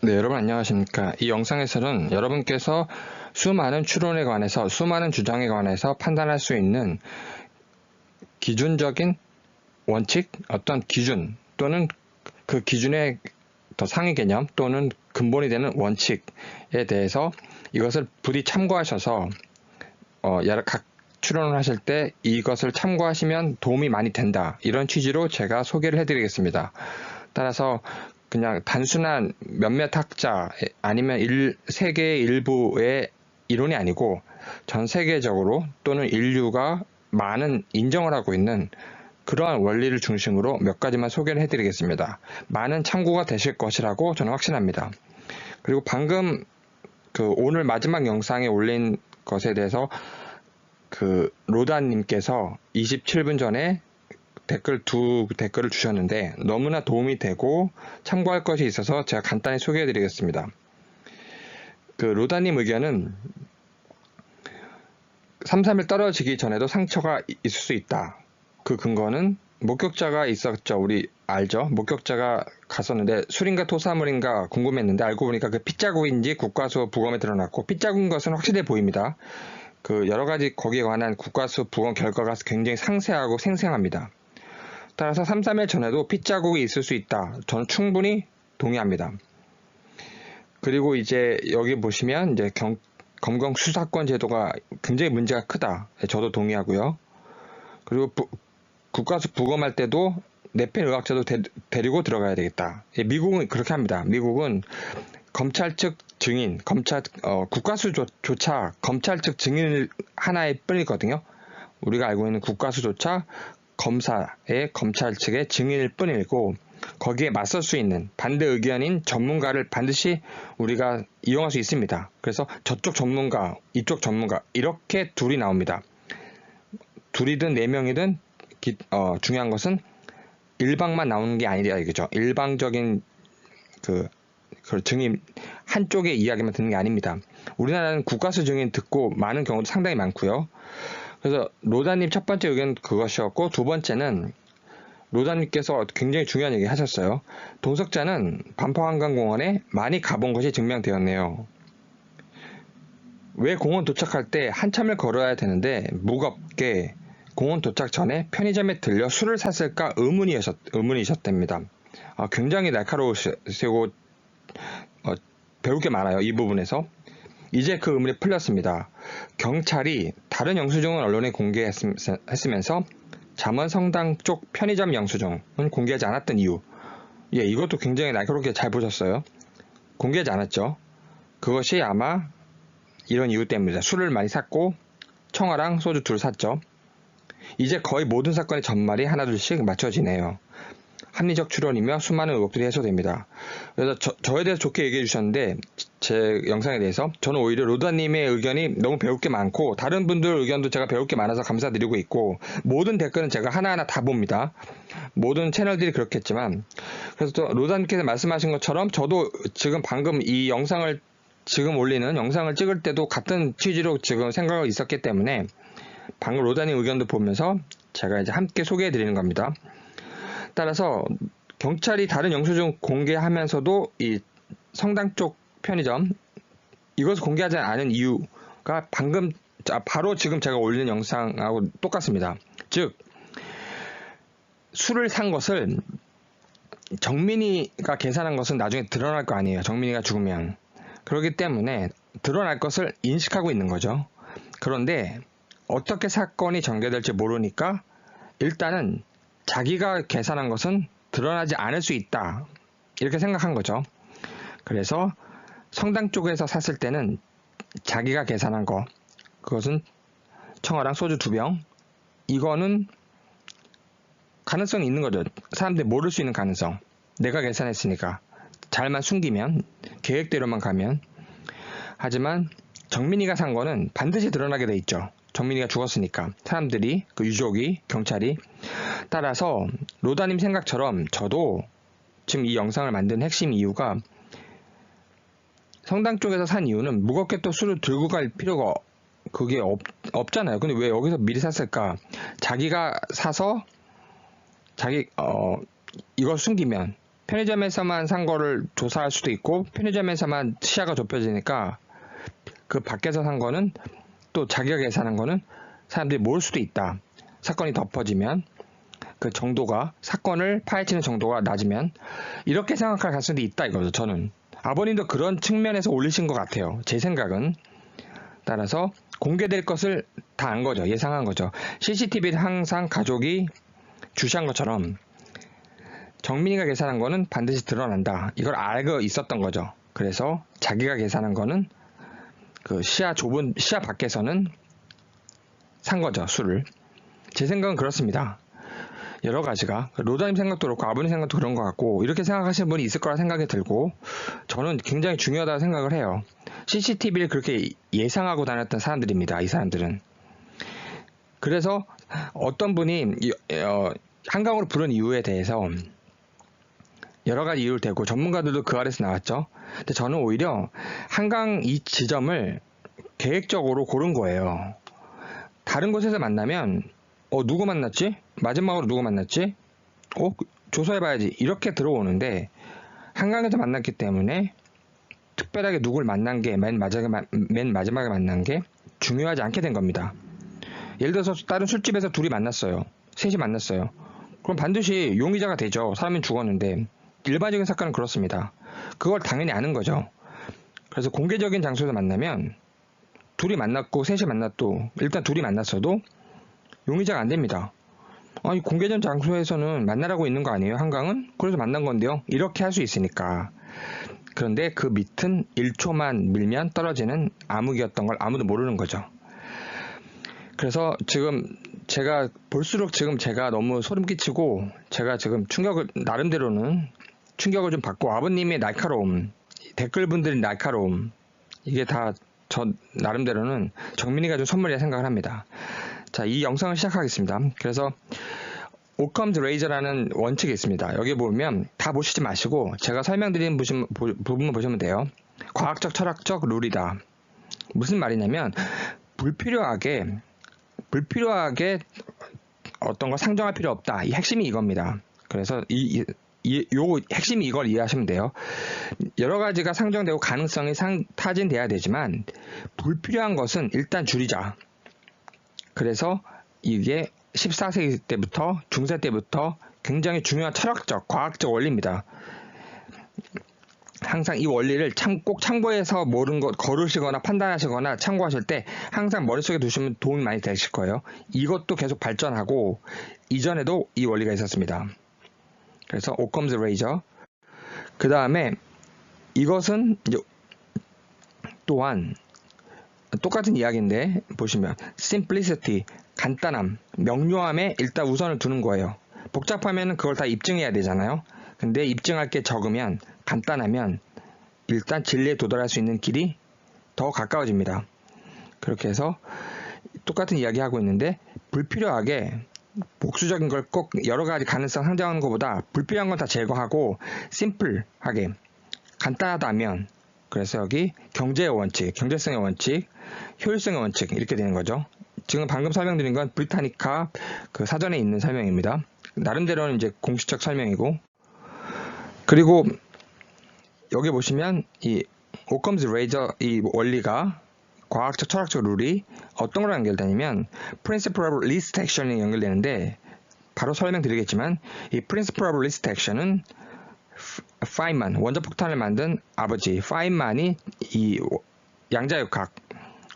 네, 여러분 안녕하십니까. 이 영상에서는 여러분께서 수많은 추론에 관해서, 수많은 주장에 관해서 판단할 수 있는 기준적인 원칙, 어떤 기준 또는 그 기준의 더 상위 개념 또는 근본이 되는 원칙에 대해서 이것을 부디 참고하셔서 각 추론을 하실 때 이것을 참고하시면 도움이 많이 된다. 이런 취지로 제가 소개를 해드리겠습니다. 따라서 그냥 단순한 몇몇 학자 아니면 세계의 일부의 이론이 아니고 전 세계적으로 또는 인류가 많은 인정을 하고 있는 그러한 원리를 중심으로 몇 가지만 소개를 해드리겠습니다. 많은 참고가 되실 것이라고 저는 확신합니다. 그리고 방금 오늘 마지막 영상에 올린 것에 대해서 로다님께서 27분 전에 두 댓글을 주셨는데 너무나 도움이 되고 참고할 것이 있어서 제가 간단히 소개해 드리겠습니다. 로다님 의견은 3.3일 떨어지기 전에도 상처가 있을 수 있다. 그 근거는 목격자가 있었죠. 우리 알죠? 목격자가 갔었는데 술인가 토사물인가 궁금했는데 알고 보니까 그 핏자국인지 국과수 부검에 드러났고 핏자국인 것은 확실해 보입니다. 여러가지 거기에 관한 국과수 부검 결과가 굉장히 상세하고 생생합니다. 따라서 3.3일 전에도 핏자국이 있을 수 있다. 저는 충분히 동의합니다. 그리고 이제 여기 보시면 이제 검경 수사권 제도가 굉장히 문제가 크다. 저도 동의하고요. 그리고 국가수 부검할 때도 내팬 의학자도 데리고 들어가야 되겠다. 미국은 그렇게 합니다. 미국은 검찰 측 증인, 국가수조차 검찰 측 증인 하나일 뿐이거든요. 우리가 알고 있는 국가수조차 검사의 검찰 측의 증인일 뿐이고 거기에 맞설 수 있는 반대 의견인 전문가를 반드시 우리가 이용할 수 있습니다. 그래서 저쪽 전문가, 이쪽 전문가 이렇게 둘이 나옵니다. 둘이든 네 명이든 중요한 것은 일방만 나오는 게 아니라 이거죠. 일방적인 그 증인 한쪽의 이야기만 듣는 게 아닙니다. 우리나라는 국가수 증인 듣고 많은 경우도 상당히 많고요. 그래서 로다님 첫 번째 의견 그것이었고 두 번째는 로다님께서 굉장히 중요한 얘기 하셨어요. 동석자는 반포한강공원에 많이 가본 것이 증명되었네요. 왜 공원 도착할 때 한참을 걸어야 되는데 무겁게 공원 도착 전에 편의점에 들려 술을 샀을까 의문이셨답니다. 굉장히 날카로우시고 배울 게 많아요. 이 부분에서. 이제 그 의문이 풀렸습니다. 경찰이 다른 영수증을 언론에 공개했으면서 잠원성당 쪽 편의점 영수증은 공개하지 않았던 이유. 이것도 굉장히 날카롭게 잘 보셨어요. 공개하지 않았죠. 그것이 아마 이런 이유 때문입니다. 술을 많이 샀고 청아랑 소주 둘 샀죠. 이제 거의 모든 사건의 전말이 하나둘씩 맞춰지네요. 합리적 추론이며 수많은 의혹들이 해소됩니다. 그래서 저에 대해서 좋게 얘기해 주셨는데 제 영상에 대해서 저는 오히려 로다님의 의견이 너무 배울 게 많고 다른 분들 의견도 제가 배울 게 많아서 감사드리고 있고 모든 댓글은 제가 하나하나 다 봅니다. 모든 채널들이 그렇겠지만 그래서 또 로다님께서 말씀하신 것처럼 저도 지금 방금 이 영상을 지금 올리는 영상을 찍을 때도 같은 취지로 지금 생각이 있었기 때문에 방금 로다님 의견도 보면서 제가 이제 함께 소개해 드리는 겁니다. 따라서 경찰이 다른 영수증 공개하면서도 이 성당 쪽 편의점 이것을 공개하지 않은 이유가 바로 지금 제가 올리는 영상하고 똑같습니다. 즉 술을 산 것을 정민이가 계산한 것은 나중에 드러날 거 아니에요. 정민이가 죽으면. 그렇기 때문에 드러날 것을 인식하고 있는 거죠. 그런데 어떻게 사건이 전개될지 모르니까 일단은 자기가 계산한 것은 드러나지 않을 수 있다. 이렇게 생각한 거죠. 그래서 성당 쪽에서 샀을 때는 자기가 계산한 거, 그것은 청아랑 소주 2병, 이거는 가능성이 있는 거죠. 사람들이 모를 수 있는 가능성. 내가 계산했으니까. 잘만 숨기면, 계획대로만 가면. 하지만 정민이가 산 거는 반드시 드러나게 돼 있죠. 정민이가 죽었으니까. 사람들이, 유족이, 경찰이. 따라서 로다님 생각처럼 저도 지금 이 영상을 만든 핵심 이유가 성당 쪽에서 산 이유는 무겁게 또 술을 들고 갈 필요가 그게 없잖아요. 근데 왜 여기서 미리 샀을까? 자기가 사서 이걸 숨기면 편의점에서만 산 거를 조사할 수도 있고 편의점에서만 시야가 좁혀지니까 그 밖에서 산 거는 또 자기가 계산한 거는 사람들이 모를 수도 있다. 사건이 덮어지면 그 정도가 사건을 파헤치는 정도가 낮으면 이렇게 생각할 가능성이 있다 이거죠. 저는 아버님도 그런 측면에서 올리신 것 같아요. 제 생각은. 따라서 공개될 것을 다 안 거죠. 예상한 거죠. CCTV를 항상 가족이 주시한 것처럼 정민이가 계산한 거는 반드시 드러난다. 이걸 알고 있었던 거죠. 그래서 자기가 계산한 거는 그 시야 밖에서는 산 거죠. 술을. 제 생각은 그렇습니다. 여러 가지가 로다님 생각도 그렇고 아버님 생각도 그런 것 같고 이렇게 생각하시는 분이 있을 거라 생각이 들고 저는 굉장히 중요하다고 생각을 해요. CCTV를 그렇게 예상하고 다녔던 사람들입니다. 이 사람들은. 그래서 어떤 분이 한강으로 부른 이유에 대해서 여러 가지 이유를 대고 전문가들도 그 아래서 나왔죠. 근데 저는 오히려 한강 이 지점을 계획적으로 고른 거예요. 다른 곳에서 만나면 누구 만났지? 마지막으로 누구 만났지? 조사해봐야지. 이렇게 들어오는데 한강에서 만났기 때문에 특별하게 누굴 만난 게 맨 마지막에 만난 게 중요하지 않게 된 겁니다. 예를 들어서 다른 술집에서 둘이 만났어요. 셋이 만났어요. 그럼 반드시 용의자가 되죠. 사람이 죽었는데 일반적인 사건은 그렇습니다. 그걸 당연히 아는 거죠. 그래서 공개적인 장소에서 만나면 둘이 만났고 셋이 만났도 일단 둘이 만났어도 용의자가 안 됩니다. 아니 공개적 장소에서는 만나라고 있는 거 아니에요? 한강은? 그래서 만난 건데요. 이렇게 할 수 있으니까. 그런데 그 밑은 1초만 밀면 떨어지는 암흑이었던 걸 아무도 모르는 거죠. 그래서 지금 제가 볼수록 지금 제가 너무 소름 끼치고 제가 지금 나름대로는 충격을 좀 받고 아버님의 날카로움, 댓글분들의 날카로움 이게 다 저 나름대로는 정민이가 좀 선물이라 생각을 합니다. 자, 이 영상을 시작하겠습니다. 그래서 오컴즈 레이저라는 원칙이 있습니다. 여기 보면 다 보시지 마시고 제가 설명드린 부분만 보시면 돼요. 과학적 철학적 룰이다. 무슨 말이냐면 불필요하게 어떤 걸 상정할 필요 없다. 이 핵심이 이겁니다. 그래서 요 핵심이 이걸 이해하시면 돼요. 여러 가지가 상정되고 가능성이 타진돼야 되지만 불필요한 것은 일단 줄이자. 그래서 이게 14세기 때부터 중세 때부터 굉장히 중요한 철학적, 과학적 원리입니다. 항상 이 원리를 꼭 참고해서 모르는 것 거르시거나 판단하시거나 참고하실 때 항상 머릿속에 두시면 도움이 많이 되실 거예요. 이것도 계속 발전하고 이전에도 이 원리가 있었습니다. 그래서 오컴즈 레이저. 그 다음에 이것은 이제 또한 똑같은 이야기인데 보시면 simplicity, 간단함, 명료함에 일단 우선을 두는 거예요. 복잡하면 그걸 다 입증해야 되잖아요. 근데 입증할 게 적으면 간단하면 일단 진리에 도달할 수 있는 길이 더 가까워집니다. 그렇게 해서 똑같은 이야기 하고 있는데 불필요하게 복수적인 걸 꼭 여러 가지 가능성 상정하는 것보다 불필요한 건 다 제거하고 심플하게 간단하다면 그래서 여기 경제의 원칙, 경제성의 원칙, 효율성의 원칙 이렇게 되는 거죠. 지금 방금 설명드린 건 브리타니카 그 사전에 있는 설명입니다. 나름대로는 이제 공식적 설명이고 그리고 여기 보시면 이 오컴즈 레이저 이 원리가 과학적 철학적 룰이 어떤 거랑 연결되냐면 Principle of Least Action이 연결되는데 바로 설명드리겠지만 이 Principle of Least Action은 파인만 원자폭탄을 만든 아버지 파인만이 이 양자역학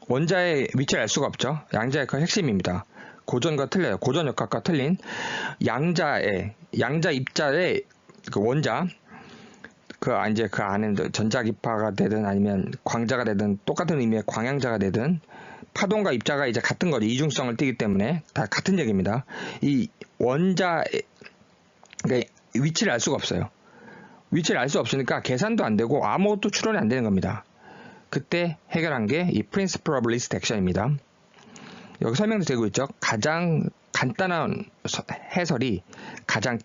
원자의 위치를 알 수가 없죠. 양자역학 핵심입니다. 고전과 틀려요. 고전역학과 틀린 양자 입자의 그 원자 이제 그 안에 전자기파가 되든 아니면 광자가 되든 똑같은 의미의 광양자가 되든 파동과 입자가 이제 같은 거죠. 이중성을 띠기 때문에 다 같은 얘기입니다. 이 원자의 그러니까 위치를 알 수가 없어요. 위치를 알 수 없으니까 계산도 안 되고 아무것도 추론이 안 되는 겁니다. 그때 해결한 게 이 Principle of Least Action입니다. 여기 설명도 되고 있죠. 가장 간단한 해설이 가장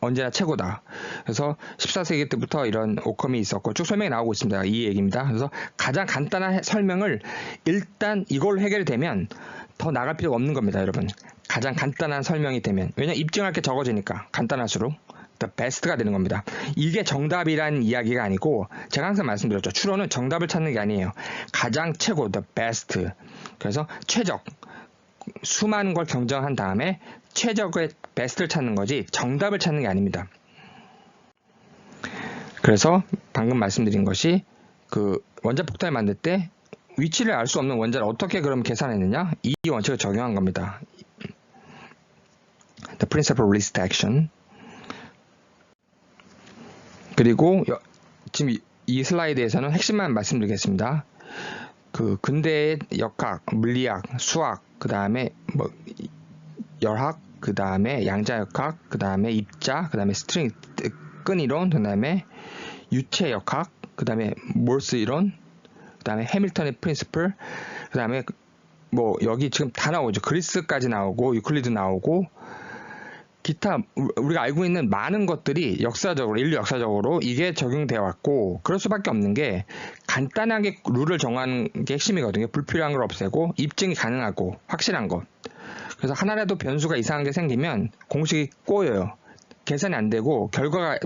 언제나 최고다. 그래서 14세기 때부터 이런 오컴이 있었고 쭉 설명이 나오고 있습니다. 이 얘기입니다. 그래서 가장 간단한 설명을 일단 이걸로 해결이 되면 더 나갈 필요가 없는 겁니다. 여러분. 가장 간단한 설명이 되면 왜냐면 입증할 게 적어지니까 간단할수록 the best가 되는 겁니다. 이게 정답이란 이야기가 아니고 제가 항상 말씀드렸죠. 추론은 정답을 찾는 게 아니에요. 가장 최고, the best. 그래서 최적, 수많은 걸 경정한 다음에 최적의 best를 찾는 거지 정답을 찾는 게 아닙니다. 그래서 방금 말씀드린 것이 그 원자폭탄을 만들 때 위치를 알 수 없는 원자를 어떻게 그럼 계산했느냐? 이 원칙을 적용한 겁니다. The principle of least action. 그리고 지금 이 슬라이드에서는 핵심만 말씀드리겠습니다. 그 근대의 역학, 물리학, 수학, 그 다음에 뭐 열학, 그 다음에 양자역학, 그 다음에 입자, 그 다음에 스트링 끈 이론, 그 다음에 유체 역학, 그 다음에 몰스 이론, 그 다음에 해밀턴의 프린시플, 그 다음에 뭐 여기 지금 다 나오죠. 그리스까지 나오고 유클리드 나오고 기타 우리가 알고 있는 많은 것들이 역사적으로 인류 역사적으로 이게 적용되어 왔고 그럴 수밖에 없는 게 간단하게 룰을 정하는 게 핵심이거든요. 불필요한 걸 없애고 입증이 가능하고 확실한 것. 그래서 하나라도 변수가 이상한 게 생기면 공식이 꼬여요. 계산이 안 되고 결과가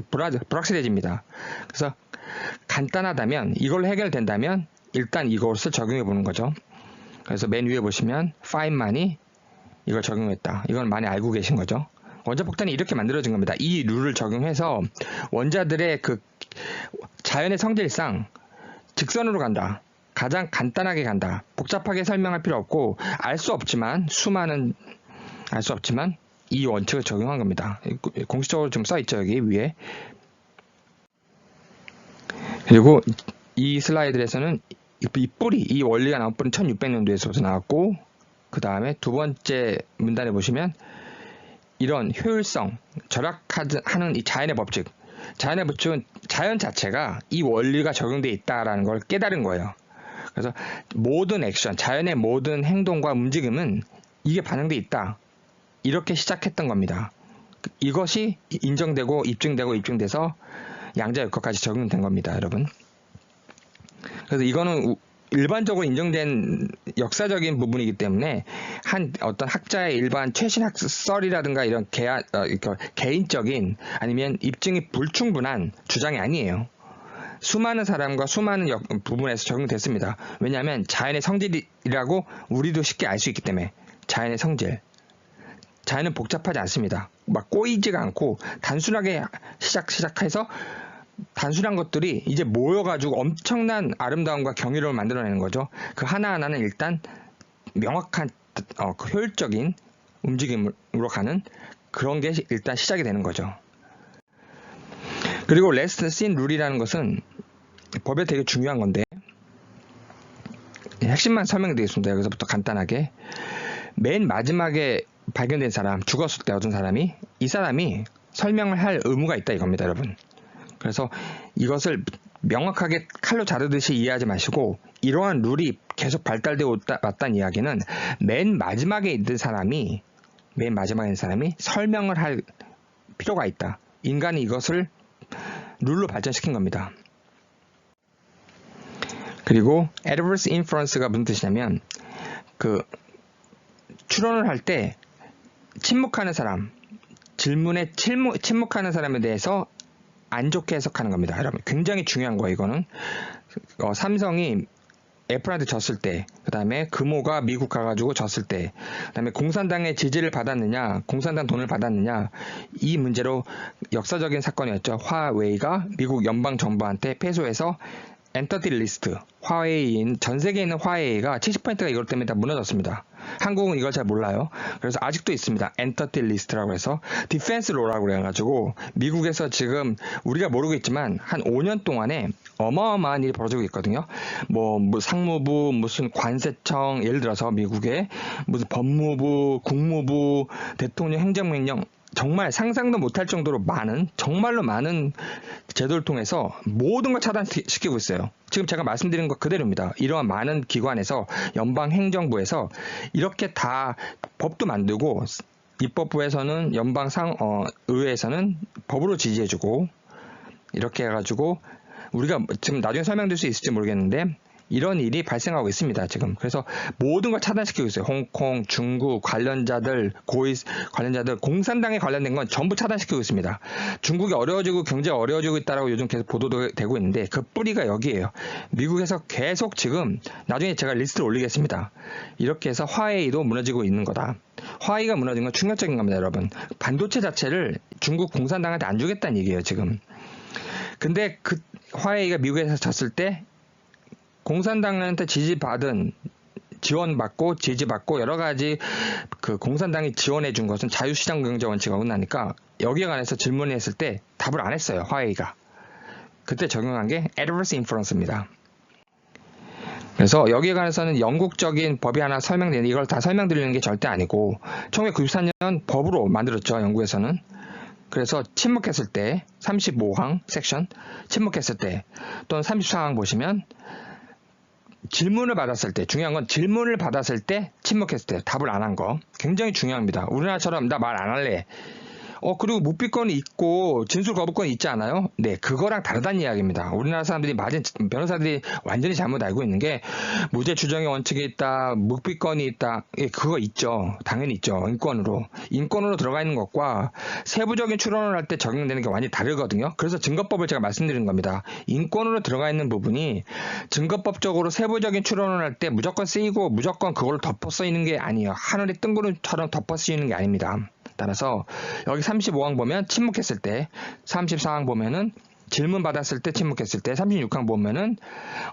불확실해집니다. 그래서 간단하다면 이걸로 해결된다면 일단 이것을 적용해 보는 거죠. 그래서 맨 위에 보시면 fine만이 이걸 적용했다. 이건 많이 알고 계신 거죠. 원자폭탄이 이렇게 만들어진 겁니다. 이 룰을 적용해서 원자들의 그 자연의 성질상 직선으로 간다. 가장 간단하게 간다. 복잡하게 설명할 필요 없고 알 수 없지만 이 원칙을 적용한 겁니다. 공식적으로 좀 써있죠. 여기 위에. 그리고 이 슬라이드에서는 이 뿌리, 이 원리가 나온 뿌리는 1600년도에서 나왔고 그 다음에 두 번째 문단에 보시면 이런 효율성, 절약하는 이 자연의 법칙, 자연의 법칙은 자연 자체가 이 원리가 적용되어 있다라는 걸 깨달은 거예요. 그래서 모든 액션, 자연의 모든 행동과 움직임은 이게 반영되어 있다. 이렇게 시작했던 겁니다. 이것이 인정되고 입증돼서 양자역학까지 적용된 겁니다, 여러분. 그래서 이거는 일반적으로 인정된 역사적인 부분이기 때문에 한 어떤 학자의 일반 최신 학설이라든가 이런 개인적인 아니면 입증이 불충분한 주장이 아니에요. 수많은 사람과 수많은 부분에서 적용됐습니다. 왜냐하면 자연의 성질이라고 우리도 쉽게 알 수 있기 때문에. 자연의 성질. 자연은 복잡하지 않습니다. 막 꼬이지가 않고 단순하게 시작해서 단순한 것들이 이제 모여가지고 엄청난 아름다움과 경이로움을 만들어내는 거죠. 그 하나하나는 일단 명확한 효율적인 움직임으로 가는 그런 게 일단 시작이 되는 거죠. 그리고 레스트 씬 룰이라는 것은 법에 되게 중요한 건데 핵심만 설명드리겠습니다. 여기서부터 간단하게. 맨 마지막에 발견된 사람, 죽었을 때 얻은 사람이 이 사람이 설명을 할 의무가 있다 이겁니다, 여러분. 그래서 이것을 명확하게 칼로 자르듯이 이해하지 마시고 이러한 룰이 계속 발달되어 왔다는 이야기는 맨 마지막에 있는 사람이 설명을 할 필요가 있다. 인간이 이것을 룰로 발전시킨 겁니다. 그리고 adverse inference가 무슨 뜻이냐면 그 추론을 할 때 침묵하는 사람, 질문에 침묵하는 사람에 대해서 안 좋게 해석하는 겁니다. 여러분 굉장히 중요한 거예요. 이거는 삼성이 애플한테 졌을 때, 그 다음에 금호가 미국 가가지고 졌을 때, 그 다음에 공산당의 지지를 받았느냐, 공산당 돈을 받았느냐, 이 문제로 역사적인 사건이었죠. 화웨이가 미국 연방정부한테 패소해서 엔터티 리스트, 화웨이인, 전 세계에 있는 화웨이가 70%가 이것 때문에 다 무너졌습니다. 한국은 이걸 잘 몰라요. 그래서 아직도 있습니다. 엔터티 리스트라고 해서 디펜스 로라고 그래가지고 미국에서 지금 우리가 모르고 있지만 한 5년 동안에 어마어마한 일이 벌어지고 있거든요. 뭐 상무부, 무슨 관세청, 예를 들어서 미국의 무슨 법무부, 국무부, 대통령 행정명령, 정말 상상도 못할 정도로 많은, 정말로 많은 제도를 통해서 모든 걸 차단시키고 있어요. 지금 제가 말씀드린 것 그대로입니다. 이러한 많은 기관에서 연방행정부에서 이렇게 다 법도 만들고 입법부에서는 의회에서는 법으로 지지해주고 이렇게 해가지고 우리가 지금 나중에 설명드릴 수 있을지 모르겠는데 이런 일이 발생하고 있습니다. 지금. 그래서 모든 걸 차단시키고 있어요. 홍콩, 중국 관련자들, 고위 관련자들, 공산당에 관련된 건 전부 차단시키고 있습니다. 중국이 어려워지고 경제가 어려워지고 있다라고 요즘 계속 보도되고 있는데 그 뿌리가 여기에요. 미국에서 계속 지금 나중에 제가 리스트를 올리겠습니다. 이렇게 해서 화웨이도 무너지고 있는 거다. 화웨이가 무너진 건 충격적인 겁니다, 여러분. 반도체 자체를 중국 공산당한테 안 주겠다는 얘기예요, 지금. 근데 그 화웨이가 미국에서 졌을 때 공산당한테 지원받고 지지받고 여러 가지 그 공산당이 지원해 준 것은 자유시장 경제 원칙에 어긋나니까 여기에 관해서 질문했을 때 답을 안 했어요. 화웨이가. 그때 적용한 게 adverse inference입니다. 그래서 여기에 관해서는 영국적인 법이 하나 설명되는데 이걸 다 설명드리는 게 절대 아니고 1994년 법으로 만들었죠. 영국에서는. 그래서 침묵했을 때 35항 섹션 침묵했을 때 또는 34항 보시면 질문을 받았을 때 중요한 건 질문을 받았을 때 침묵했을 때 답을 안 한 거 굉장히 중요합니다. 우리나라처럼 나 말 안 할래. 그리고 묵비권이 있고 진술 거부권이 있지 않아요? 네, 그거랑 다르다는 이야기입니다. 우리나라 사람들이 변호사들이 완전히 잘못 알고 있는 게 무죄 추정의 원칙이 있다, 묵비권이 있다. 예, 그거 있죠. 당연히 있죠. 인권으로 들어가 있는 것과 세부적인 추론을 할 때 적용되는 게 완전히 다르거든요. 그래서 증거법을 제가 말씀드린 겁니다. 인권으로 들어가 있는 부분이 증거법적으로 세부적인 추론을 할 때 무조건 쓰이고 무조건 그걸로 덮어 쓰이는 게 아니에요. 하늘의 뜬구름처럼 덮어 쓰이는 게 아닙니다. 따라서 여기 35항 보면 침묵했을 때, 34항 보면은 질문 받았을 때 침묵했을 때, 36항 보면은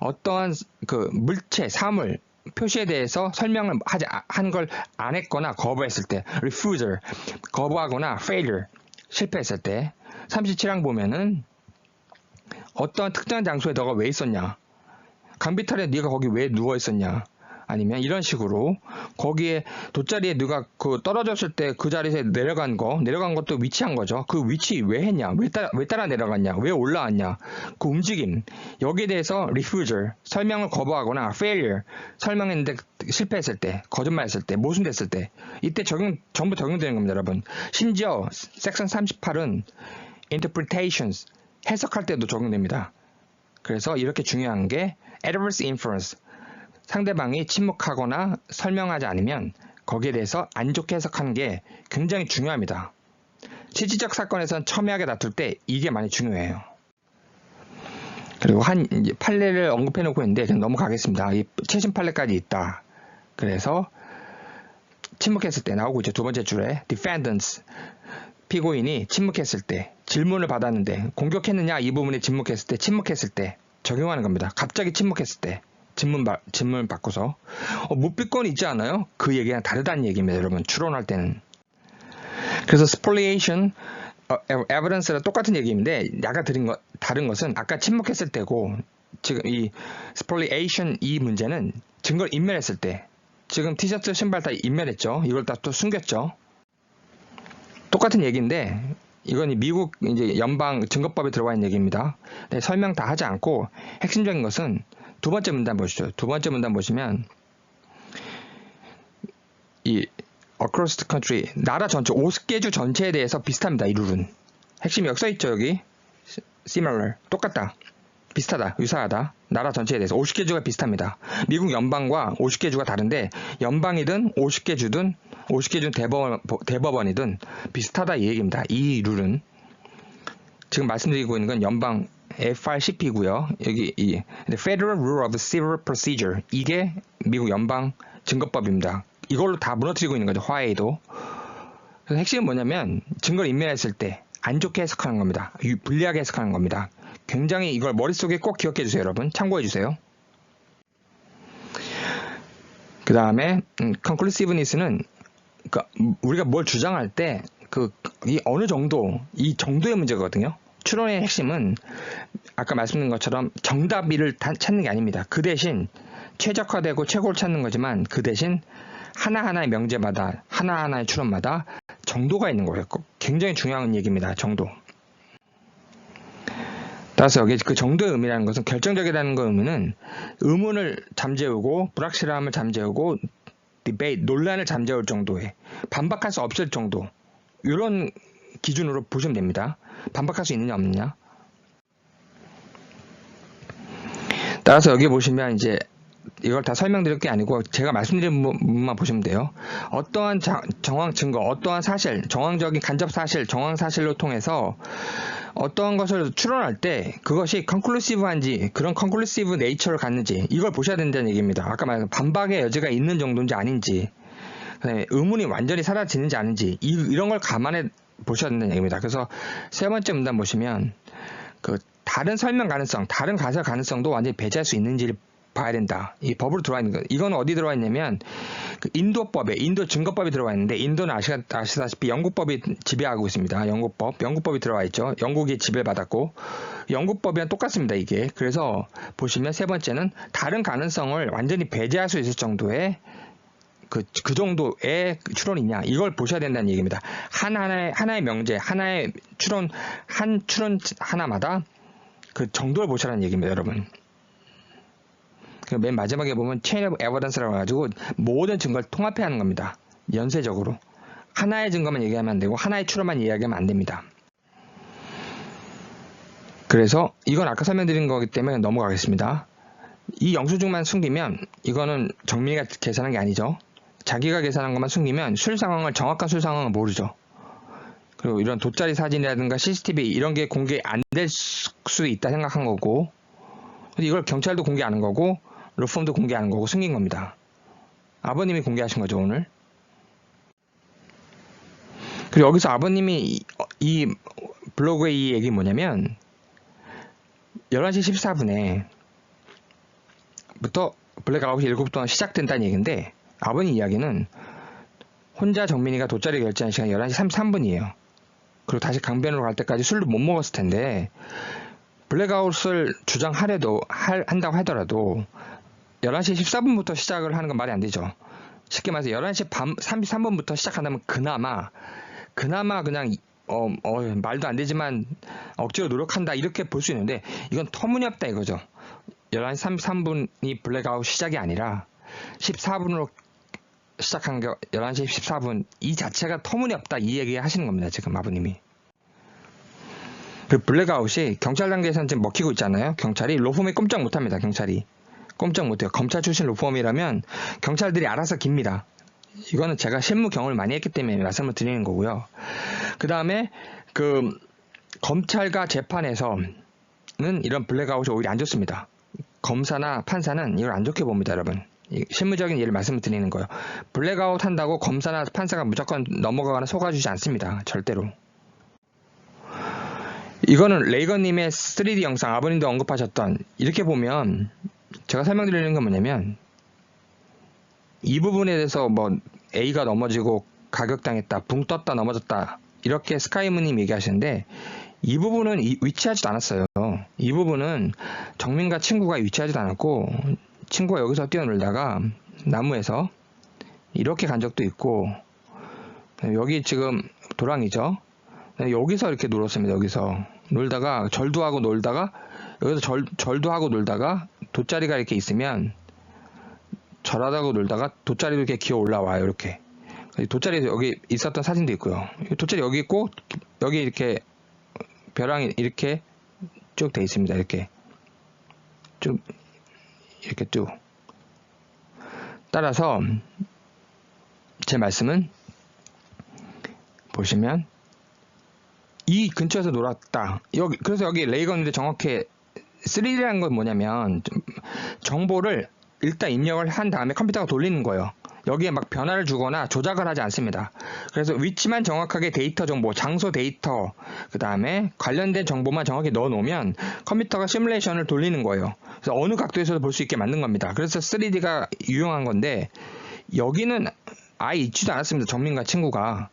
어떠한 그 물체, 사물, 표시에 대해서 설명을 한 걸 안 했거나 거부했을 때, refusal, 거부하거나 failure, 실패했을 때, 37항 보면은 어떠한 특정한 장소에 너가 왜 있었냐, 강비탈에 네가 거기 왜 누워 있었냐, 아니면 이런 식으로 거기에 돗자리에 누가 그 떨어졌을 때 그 자리에서 내려간 것도 위치한 거죠. 그 위치 왜 했냐, 왜 따라 내려갔냐, 왜 올라왔냐, 그 움직임, 여기에 대해서 refusal, 설명을 거부하거나 failure, 설명했는데 실패했을 때, 거짓말했을 때, 모순됐을 때, 이때 전부 적용되는 겁니다, 여러분. 심지어 섹션 38은 interpretations, 해석할 때도 적용됩니다. 그래서 이렇게 중요한 게 adverse inference, 상대방이 침묵하거나 설명하지 않으면 거기에 대해서 안 좋게 해석하는 게 굉장히 중요합니다. 실질적 사건에선 첨예하게 다툴 때 이게 많이 중요해요. 그리고 이제 판례를 언급해 놓고 있는데 그냥 넘어가겠습니다. 이 최신 판례까지 있다. 그래서 침묵했을 때 나오고 있죠. 두 번째 줄에 defendants, 피고인이 침묵했을 때, 질문을 받았는데 공격했느냐, 이 부분에 침묵했을 때 적용하는 겁니다. 갑자기 침묵했을 때 질문 바꿔서 묵비권이 있지 않아요? 그 얘기랑 다르다는 얘기입니다, 여러분. 추론할 때는. 그래서 spoliation, evidence랑 똑같은 얘기인데 약간 다른 것은 아까 침묵했을 때고 지금 이 spoliation 이 문제는 증거를 인멸했을 때, 지금 티셔츠 신발 다 인멸했죠. 이걸 다 또 숨겼죠. 똑같은 얘기인데 이건 미국 이제 연방 증거법에 들어가 있는 얘기입니다. 네, 설명 다 하지 않고 핵심적인 것은 두 번째 문단 보시죠. 두 번째 문단 보시면 이 across the country, 나라 전체 50개 주 전체에 대해서 비슷합니다. 이 룰은. 핵심이 여기 써있죠. 여기 similar, 똑같다, 비슷하다, 유사하다. 나라 전체에 대해서 50개 주가 비슷합니다. 미국 연방과 50개 주가 다른데 연방이든 50개 주든 50개 주 대법원이든 비슷하다 이 얘기입니다. 이 룰은 지금 말씀드리고 있는 건 연방 FRCP고요. 여기 이 Federal Rule of Civil Procedure, 이게 미국 연방 증거법입니다. 이걸로 다 무너뜨리고 있는 거죠. 화웨이도. 그래서 핵심은 뭐냐면 증거를 인멸했을 때 안 좋게 해석하는 겁니다. 불리하게 해석하는 겁니다. 굉장히 이걸 머릿속에 꼭 기억해 주세요, 여러분. 참고해 주세요. 그 다음에 conclusiveness는 우리가 뭘 주장할 때 이 어느 정도, 이 정도의 문제거든요. 추론의 핵심은 아까 말씀드린 것처럼 정답을 찾는 게 아닙니다. 그 대신 최적화되고 최고를 찾는 거지만 그 대신 하나하나의 명제마다 하나하나의 추론마다 정도가 있는 거예요. 굉장히 중요한 얘기입니다. 정도. 따라서 여기 그 정도의 의미라는 것은, 결정적이라는 그 의미는 의문을 잠재우고 불확실함을 잠재우고 디베이트, 논란을 잠재울 정도의, 반박할 수 없을 정도, 이런 기준으로 보시면 됩니다. 반박할 수 있느냐 없느냐. 따라서 여기 보시면 이제 이걸 다 설명드릴 게 아니고 제가 말씀드린 부분만 보시면 돼요. 어떠한 정황 증거, 어떠한 사실, 정황적인 간접 사실, 정황 사실로 통해서 어떠한 것을 추론할 때 그것이 컨클루시브한지, 그런 컨클루시브 네이처를 갖는지 이걸 보셔야 된다는 얘기입니다. 아까 말한 반박의 여지가 있는 정도인지 아닌지, 의문이 완전히 사라지는지 아닌지 이런 걸 감안해 보셔야 된다는 얘기입니다. 그래서 세 번째 문단 보시면 그 다른 설명 가능성, 다른 가설 가능성도 완전히 배제할 수 있는지를 봐야 된다. 이 법으로 들어와 있는 거. 이건 어디 들어와 있냐면 그 인도법에, 인도 증거법이 들어와 있는데, 인도는 아시다시피 영국법이 지배하고 있습니다. 영국법이 들어와 있죠. 영국이 지배받았고 영국법이랑 똑같습니다. 이게. 그래서 보시면 세 번째는 다른 가능성을 완전히 배제할 수 있을 정도의 그 정도의 추론이냐, 이걸 보셔야 된다는 얘기입니다. 하나의 명제, 하나의 추론, 한 추론 하나마다 그 정도를 보시라는 얘기입니다, 여러분. 맨 마지막에 보면 chain of evidence라고 해가지고 모든 증거를 통합해야 하는 겁니다. 연쇄적으로. 하나의 증거만 얘기하면 안 되고 하나의 추론만 이야기하면 안 됩니다. 그래서 이건 아까 설명드린 거기 때문에 넘어가겠습니다. 이 영수증만 숨기면 이거는 정민이가 계산한 게 아니죠. 자기가 계산한 것만 숨기면 정확한 술 상황을 모르죠. 그리고 이런 돗자리 사진이라든가 CCTV 이런 게 공개 안 될 수도 있다 생각한 거고, 이걸 경찰도 공개하는 거고 로펌도 공개하는 거고 숨긴 겁니다. 아버님이 공개하신 거죠, 오늘. 그리고 여기서 아버님이 이 블로그의 이 얘기 뭐냐면 11시 14분에 부터 블랙아웃이 7분 동안 시작된다는 얘기인데, 아버님 이야기는 혼자 정민이가 돗자리 결제한 시간이 11시 33분이에요. 그리고 다시 강변으로 갈 때까지 술도 못 먹었을 텐데, 블랙아웃을 한다고 하더라도 11시 14분부터 시작을 하는 건 말이 안 되죠. 쉽게 말해서 11시 33분부터 시작한다면 그나마 그냥 말도 안 되지만 억지로 노력한다 이렇게 볼 수 있는데, 이건 터무니없다 이거죠. 11시 33분이 블랙아웃 시작이 아니라 14분으로 시작한 게 11시 14분 이 자체가 터무니없다 이 얘기 하시는 겁니다, 지금 아버님이. 그 블랙아웃이 경찰 단계에서는 지금 먹히고 있잖아요. 경찰이 로펌이 꼼짝 못합니다. 경찰이 꼼짝 못해요. 검찰 출신 로펌이라면 경찰들이 알아서 깁니다. 이거는 제가 실무 경험을 많이 했기 때문에 말씀을 드리는 거고요. 그 다음에 그 검찰과 재판에서는 이런 블랙아웃이 오히려 안 좋습니다. 검사나 판사는 이걸 안 좋게 봅니다, 여러분. 실무적인 예를 말씀을 드리는 거예요. 블랙아웃 한다고 검사나 판사가 무조건 넘어가거나 속아주지 않습니다. 절대로. 이거는 레이건님의 3D 영상, 아버님도 언급하셨던, 이렇게 보면 제가 설명드리는 건 뭐냐면, 이 부분에 대해서 뭐 A가 넘어지고 가격당했다, 붕 떴다, 넘어졌다 이렇게 스카이무님 얘기하시는데, 이 부분은 위치하지도 않았어요. 이 부분은 정민과 친구가 위치하지도 않았고, 친구가 여기서 뛰어놀다가 나무에서 이렇게 간 적도 있고, 여기 지금 도랑이죠. 여기서 이렇게 놀았습니다. 여기서 놀다가 절도하고 놀다가, 여기서 절도하고 놀다가 돗자리가 이렇게 있으면 절하다고 놀다가 돗자리도 이렇게 기어 올라와요. 이렇게 돗자리 여기 있었던 사진도 있고요. 돗자리 여기 있고 여기 이렇게 벼랑이 이렇게 쭉 돼 있습니다. 이렇게 쭉 따라서 제 말씀은 보시면 이 근처에서 놀았다. 그래서 여기 레이건인데 정확히 3D라는 건 뭐냐면 정보를 일단 입력을 한 다음에 컴퓨터가 돌리는 거예요. 여기에 막 변화를 주거나 조작을 하지 않습니다. 그래서 위치만 정확하게 데이터 정보, 장소 데이터, 그 다음에 관련된 정보만 정확히 넣어 놓으면 컴퓨터가 시뮬레이션을 돌리는 거예요. 그래서 어느 각도에서도 볼 수 있게 만든 겁니다. 그래서 3D가 유용한 건데, 여기는 아예 있지도 않았습니다. 정민과 친구가.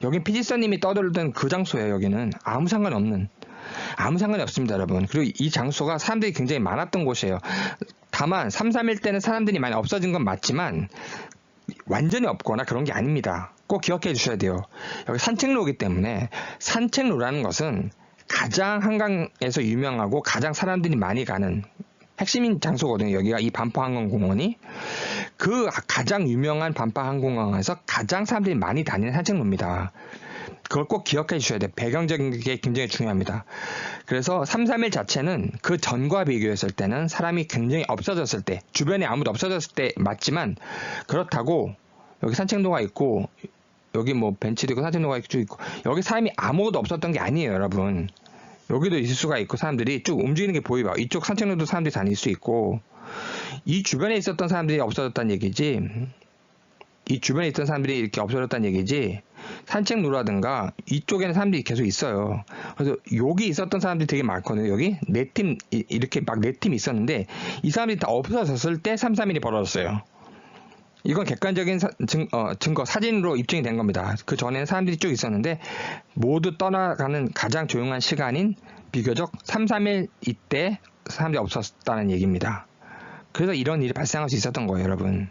여긴 피지서님이 떠들던 그 장소예요. 여기는 아무 상관이 없습니다, 여러분. 그리고 이 장소가 사람들이 굉장히 많았던 곳이에요. 다만 3.3일 때는 사람들이 많이 없어진 건 맞지만 완전히 없거나 그런 게 아닙니다. 꼭 기억해 주셔야 돼요. 여기 산책로이기 때문에, 산책로라는 것은 가장 한강에서 유명하고 가장 사람들이 많이 가는 핵심인 장소거든요. 여기가 이 반포항공공원이 그 가장 유명한 반포항공공원에서 가장 사람들이 많이 다니는 산책로입니다. 그걸 꼭 기억해 주셔야 돼요. 배경적인 게 굉장히 중요합니다. 그래서 331 자체는 그 전과 비교했을 때는 사람이 굉장히 없어졌을 때, 주변에 아무도 없어졌을 때 맞지만, 그렇다고 여기 산책로가 있고 여기 뭐 벤치도 있고 산책로가 있고 여기 사람이 아무것도 없었던 게 아니에요, 여러분. 여기도 있을 수가 있고 사람들이 쭉 움직이는 게 보이고 이쪽 산책로도 사람들이 다닐 수 있고 이 주변에 있었던 사람들이 없어졌다는 얘기지. 이 주변에 있던 사람들이 이렇게 없어졌다는 얘기지. 산책로라든가 이쪽에는 사람들이 계속 있어요. 그래서 여기 있었던 사람들이 되게 많거든요. 여기 네 팀 이렇게 막 네 팀 있었는데 이 사람들이 다 없어졌을 때 331이 벌어졌어요. 이건 객관적인 증거, 사진으로 입증이 된 겁니다. 그 전에는 사람들이 쭉 있었는데 모두 떠나가는 가장 조용한 시간인 비교적 331 이때 사람들이 없었다는 얘기입니다. 그래서 이런 일이 발생할 수 있었던 거예요, 여러분.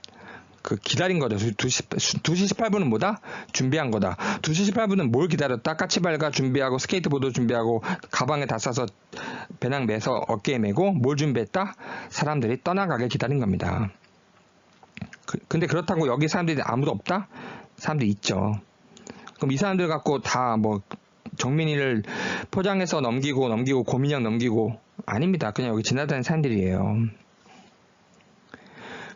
그 기다린 거죠. 2시 18분은 뭐다? 준비한 거다. 2시 18분은 뭘 기다렸다? 까치발가 준비하고 스케이트보드 준비하고 가방에 다 싸서 배낭 매서 어깨에 메고 뭘 준비했다? 사람들이 떠나가길 기다린 겁니다. 근데 그렇다고 여기 사람들이 아무도 없다? 사람들이 있죠. 그럼 이 사람들 갖고 다 뭐 정민이를 포장해서 넘기고 고민형 넘기고 아닙니다. 그냥 여기 지나다니는 사람들이에요.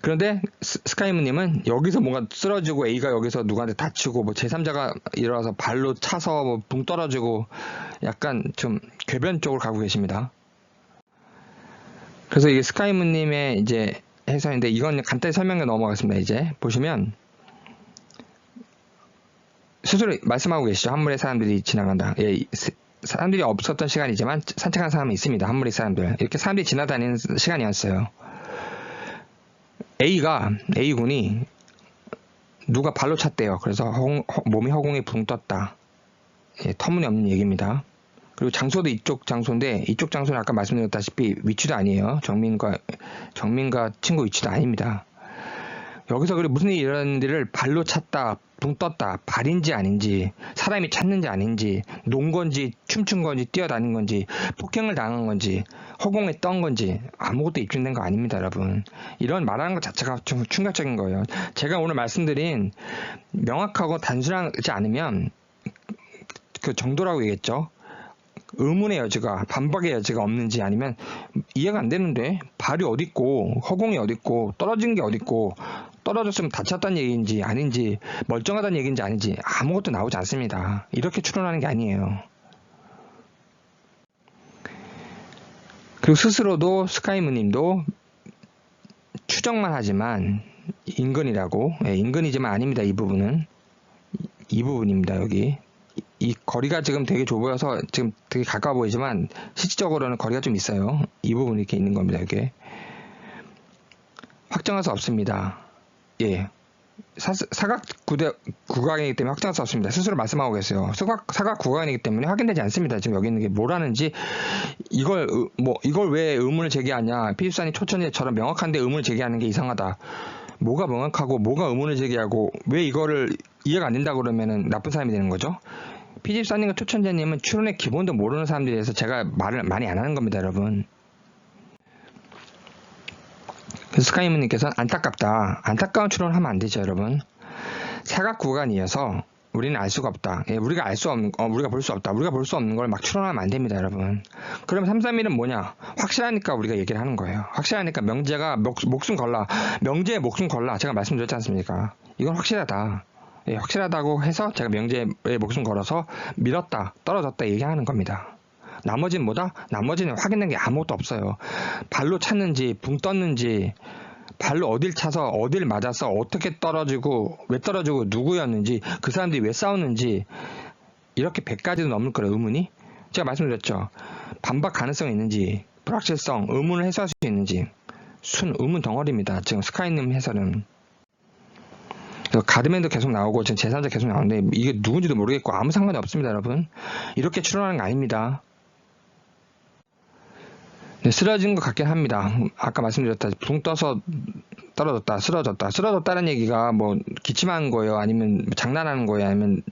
그런데 스카이무님은 여기서 뭔가 쓰러지고 A가 여기서 누구한테 다치고 뭐 제3자가 일어나서 발로 차서 뭐 붕 떨어지고 약간 좀 궤변 쪽으로 가고 계십니다. 그래서 이게 스카이무님의 이제 해설인데 이건 간단히 설명해 넘어가겠습니다. 이제 보시면 스스로 말씀하고 계시죠. 한 무리의 사람들이 지나간다. 예, 사람들이 없었던 시간이지만 산책하는 사람이 있습니다. 한 무리 사람들. 이렇게 사람들이 지나다니는 시간이었어요. A군이 누가 발로 찼대요. 그래서 몸이 허공에 붕 떴다. 예, 터무니없는 얘기입니다. 그리고 장소도 이쪽 장소인데 이쪽 장소는 아까 말씀드렸다시피 위치도 아니에요. 정민과 친구 위치도 아닙니다. 여기서 그래 무슨 일이 일어났는지를 발로 찼다, 붕 떴다, 발인지 아닌지, 사람이 찼는지 아닌지, 논 건지, 춤춘 건지, 뛰어다닌 건지, 폭행을 당한 건지, 허공에 떤 건지 아무것도 입증된 거 아닙니다, 여러분. 이런 말하는 것 자체가 좀 충격적인 거예요. 제가 오늘 말씀드린 명확하고 단순하지 않으면 그 정도라고 얘기했죠. 의문의 여지가, 반박의 여지가 없는지 아니면 이해가 안 되는데 발이 어딨고 허공이 어딨고 떨어진 게 어딨고 떨어졌으면 다쳤다는 얘기인지 아닌지 멀쩡하다는 얘기인지 아닌지 아무것도 나오지 않습니다. 이렇게 추론하는 게 아니에요. 그리고 스스로도 스카이무님도 추정만 하지만 인근이라고, 인근이지만 아닙니다. 이 부분입니다. 여기 이 거리가 지금 되게 좁아서 지금 되게 가까워 보이지만 실질적으로는 거리가 좀 있어요. 이 부분이 이렇게 있는 겁니다. 이게 확정할 수 없습니다. 예, 사각 구간이기 때문에 확정할 수 없습니다. 스스로 말씀하고 계세요. 사각 구간이기 때문에 확인되지 않습니다. 지금 여기 있는 게 뭐라는지 이걸 왜 의문을 제기하냐? 피집사님 초천에처럼 명확한데 의문을 제기하는 게 이상하다. 뭐가 명확하고 뭐가 의문을 제기하고 왜 이거를 이해가 안 된다 그러면은 나쁜 사람이 되는 거죠. 피집사님과 초천재님은 추론의 기본도 모르는 사람들이라서 제가 말을 많이 안 하는 겁니다, 여러분. 그래서 스카이무님께서는 안타깝다. 안타까운 추론을 하면 안 되죠, 여러분. 사각 구간이어서 우리는 알 수가 없다. 예, 우리가 우리가 볼 수 없다. 우리가 볼 수 없는 걸 막 추론하면 안 됩니다, 여러분. 그럼 331은 뭐냐? 확실하니까 우리가 얘기를 하는 거예요. 확실하니까 명제가 목숨 걸라. 명제에 목숨 걸라. 제가 말씀드렸지 않습니까? 이건 확실하다. 예, 확실하다고 해서 제가 명제에 목숨 걸어서 밀었다, 떨어졌다 얘기하는 겁니다. 나머지는 뭐다? 나머지는 확인된 게 아무것도 없어요. 발로 찼는지, 붕 떴는지, 발로 어딜 차서 어딜 맞아서 어떻게 떨어지고 왜 떨어지고 누구였는지 그 사람들이 왜 싸웠는지 이렇게 100가지도 넘을 거라 의문이 제가 말씀드렸죠. 반박 가능성이 있는지 불확실성 의문을 해소할 수 있는지 순 의문 덩어리입니다. 지금 스카이님 해설은 가드맨도 계속 나오고 지금 제3자 계속 나오는데 이게 누군지도 모르겠고 아무 상관이 없습니다. 여러분 이렇게 추론하는 거 아닙니다. 네, 쓰러진 것 같긴 합니다. 아까 말씀드렸다 붕 떠서 떨어졌다, 쓰러졌다는 얘기가 뭐 기침하는 거예요, 아니면 장난하는 거예요, 아니면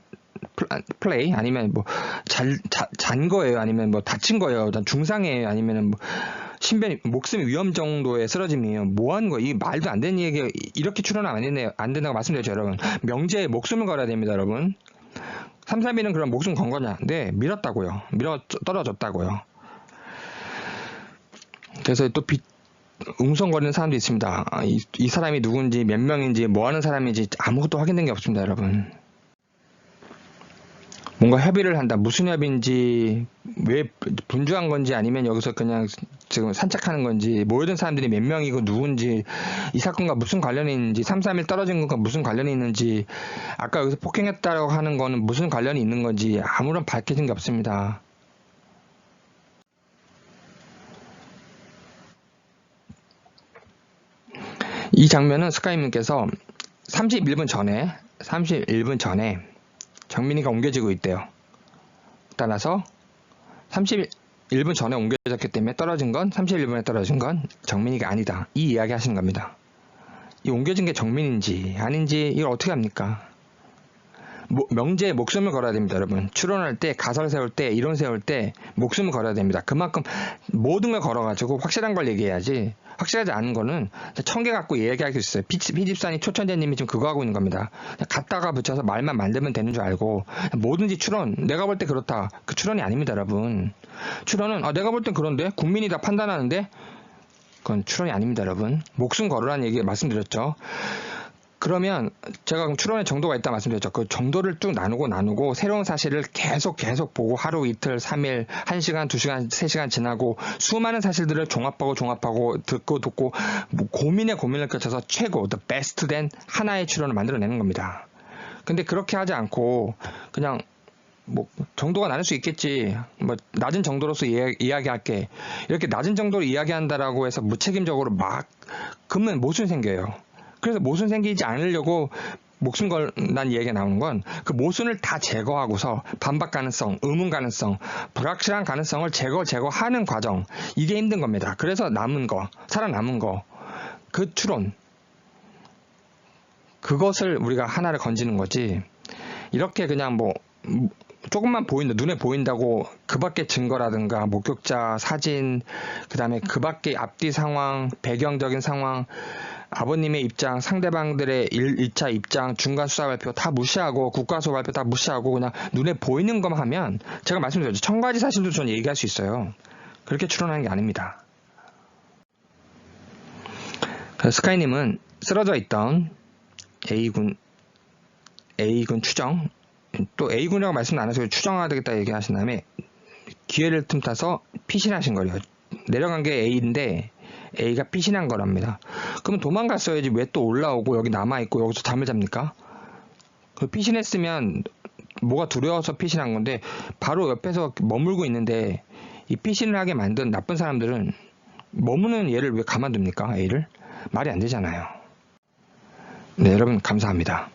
플레이, 아니면 뭐 잔 거예요, 아니면 뭐 다친 거예요, 중상이에요, 아니면 뭐 신변, 목숨 위험 정도의 쓰러짐이에요. 뭐 하는 거예요? 이 말도 안 되는 얘기 이렇게 추론하면 안 된다고 말씀드렸죠, 여러분. 명제에 목숨을 걸어야 됩니다, 여러분. 331은 그럼 목숨 건 거냐? 네, 밀었다고요. 떨어졌다고요. 그래서 또 웅성거리는 사람도 있습니다. 이 사람이 누군지, 몇 명인지, 뭐 하는 사람인지 아무것도 확인된 게 없습니다, 여러분. 뭔가 협의를 한다. 무슨 협의인지, 왜 분주한 건지, 아니면 여기서 그냥 지금 산책하는 건지, 모여든 사람들이 몇 명이고 누군지, 이 사건과 무슨 관련이 있는지, 331 떨어진 것과 무슨 관련이 있는지, 아까 여기서 폭행했다고 하는 거는 무슨 관련이 있는 건지 아무런 밝혀진 게 없습니다. 이 장면은 스카이님께서 31분 전에 정민이가 옮겨지고 있대요. 따라서 31분 전에 옮겨졌기 때문에 31분에 떨어진 건 정민이가 아니다. 이 이야기 하시는 겁니다. 이 옮겨진 게 정민인지 아닌지 이걸 어떻게 합니까? 명제에 목숨을 걸어야 됩니다, 여러분. 추론할 때, 가설 세울 때, 이론 세울 때 목숨을 걸어야 됩니다. 그만큼 모든 걸 걸어가지고 확실한 걸 얘기해야지, 확실하지 않은 거는 1000개 갖고 얘기할 수 있어요. 피집사님, 초천재님이 지금 그거 하고 있는 겁니다. 갖다가 붙여서 말만 만들면 되는 줄 알고 뭐든지 추론, 내가 볼 때 그렇다. 그 추론이 아닙니다, 여러분. 추론은 내가 볼 땐 그런데 국민이 다 판단하는데 그건 추론이 아닙니다, 여러분. 목숨 걸으라는 얘기 말씀드렸죠. 그러면 제가 그럼 추론의 정도가 있다 말씀드렸죠. 그 정도를 쭉 나누고 새로운 사실을 계속 보고 하루 이틀 3일 1시간 2시간 3시간 지나고 수많은 사실들을 종합하고 듣고 고민을 거쳐서 최고 the best 된 하나의 추론을 만들어내는 겁니다. 근데 그렇게 하지 않고 그냥 뭐 정도가 나눌 수 있겠지, 뭐 낮은 정도로서 이야기할게, 이렇게 낮은 정도로 이야기한다라고 해서 무책임적으로 막 그러면 모순이 생겨요. 그래서 모순 생기지 않으려고 목숨 걸난 이야기가 나오는 건 그 모순을 다 제거하고서 반박 가능성, 의문 가능성, 불확실한 가능성을 제거하는 과정, 이게 힘든 겁니다. 그래서 살아남은 거, 그 추론, 그것을 우리가 하나를 건지는 거지, 이렇게 그냥 뭐 조금만 눈에 보인다고 그 밖의 증거라든가 목격자 사진, 그 다음에 그 밖의 앞뒤 상황, 배경적인 상황, 아버님의 입장, 상대방들의 1차 입장, 중간 수사 발표 다 무시하고 국가수사 발표 다 무시하고 그냥 눈에 보이는 것만 하면, 제가 말씀드렸죠. 1000가지 사실도 저는 얘기할 수 있어요. 그렇게 추론하는 게 아닙니다. 스카이님은 쓰러져 있던 A군 추정, 또 A군이라고 말씀 안 하시고 추정해야 되겠다 얘기하신 다음에 기회를 틈타서 피신하신 거예요. 내려간 게 A인데 A가 피신한 거랍니다. 그러면 도망갔어야지 왜 또 올라오고 여기 남아있고 여기서 잠을 잡니까? 그 피신했으면 뭐가 두려워서 피신한 건데 바로 옆에서 머물고 있는데, 이 피신을 하게 만든 나쁜 사람들은 머무는 얘를 왜 가만둡니까? A를? 말이 안 되잖아요. 네, 여러분 감사합니다.